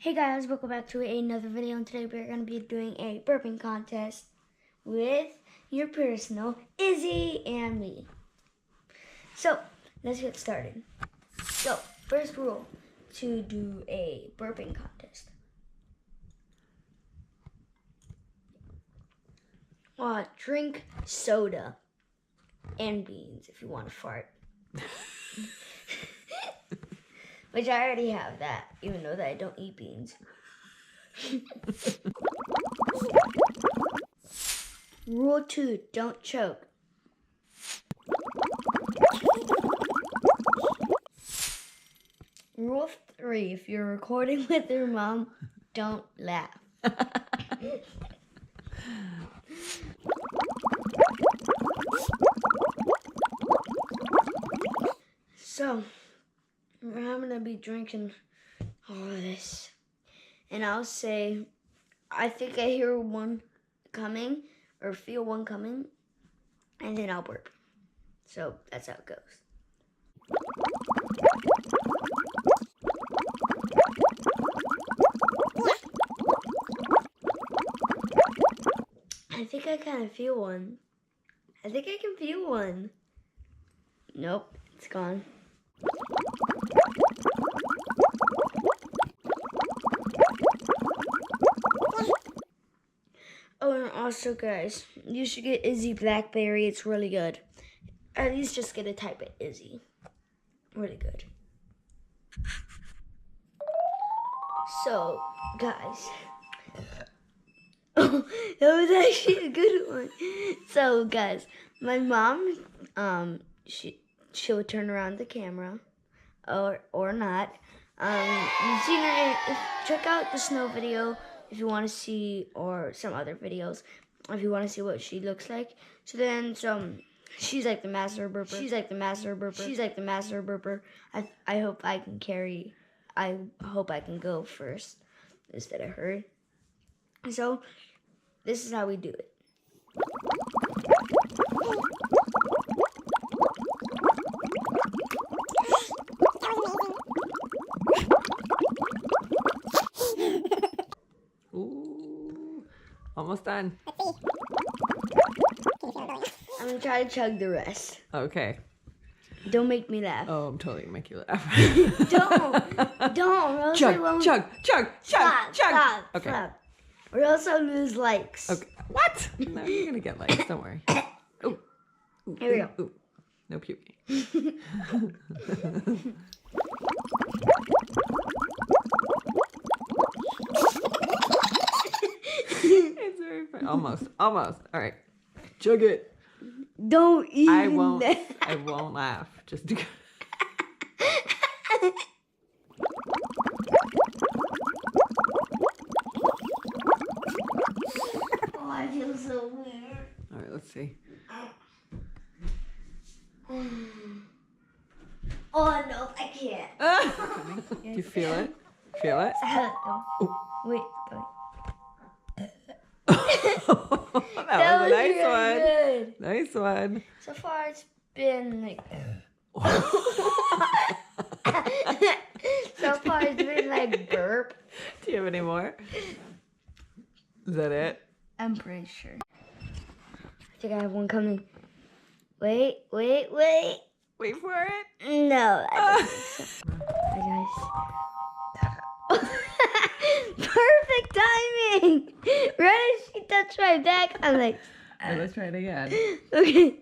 Hey guys, welcome back to another video, and today we're going to be doing a burping contest with your personal Izzy and me. So, let's get started. So, first rule to do a burping contest. Drink soda and beans if you want to fart. Which I already have that, even though that I don't eat beans. Rule 2, don't choke. Rule 3, if you're recording with your mom, don't laugh. So, I'm gonna be drinking all of this, and I'll say, I think I hear one coming, or feel one coming, and then I'll burp. So that's how it goes. I think I kind of feel one. I think I can feel one. Nope, it's gone. Oh, and also, guys, you should get Izzy blackberry. It's really good. At least just get a type of Izzy. Really good. So, guys. Oh, that was actually a good one. So, guys, my mom, she'll turn around the camera, or not. Check out the snow video if you want to see, or some other videos if you want to see what she looks like. So then, she's like the master burper. She's like the master burper. She's like the master burper. I hope I can carry. I hope I can go first instead of her. So this is how we do it. Ooh, almost done. I'm gonna try to chug the rest. Okay. Don't make me laugh. Oh, I'm totally gonna make you laugh. Don't. Or else Chug, I won't. chug. Stop. Okay. Stop. Or else I'll lose likes. Okay. What? No, you're gonna get likes. Don't worry. Ooh. Here we go. Ooh. No puking. It's very fun. Almost. All right. Chug it. Don't eat. I won't laugh. Just to... Oh, I feel so weird. All right, let's see. Oh no, I can't. Do you feel it? Feel it? Wait. That was a nice really one. Good. Nice one. So far, it's been like. So far, it's been like burp. Do you have any more? Is that it? I'm pretty sure. I think I have one coming. Wait. Wait for it. No, I don't think so. Hi, guys. Perfect timing! Right as she touched my back, I'm like... Right, let's try it again. Okay.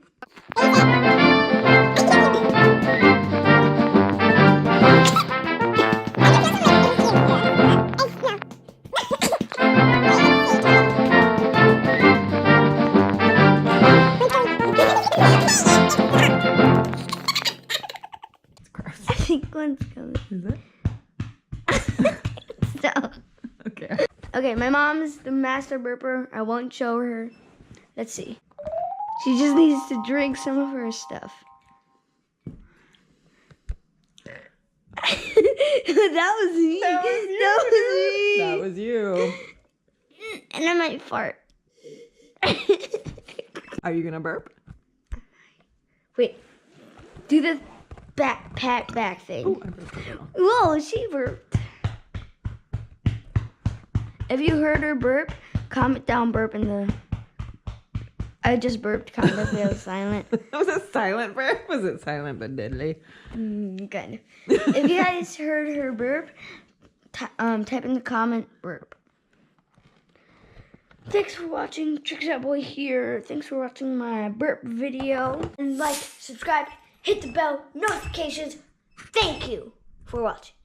I think one's coming. Is it? So... Okay. Okay, my mom's the master burper. I won't show her. Let's see. She just needs to drink some of her stuff. That was me. That was you. And I might fart. Are you gonna burp? Wait. Do the back thing. Ooh, I burped a little. Whoa, she burped. If you heard her burp, comment down burp in the... I just burped kind of. It was silent. Was it silent burp? Was it silent but deadly? Kind of. If you guys heard her burp, type in the comment burp. Thanks for watching. Trickshotboy here. Thanks for watching my burp video. And like, subscribe, hit the bell, notifications. Thank you for watching.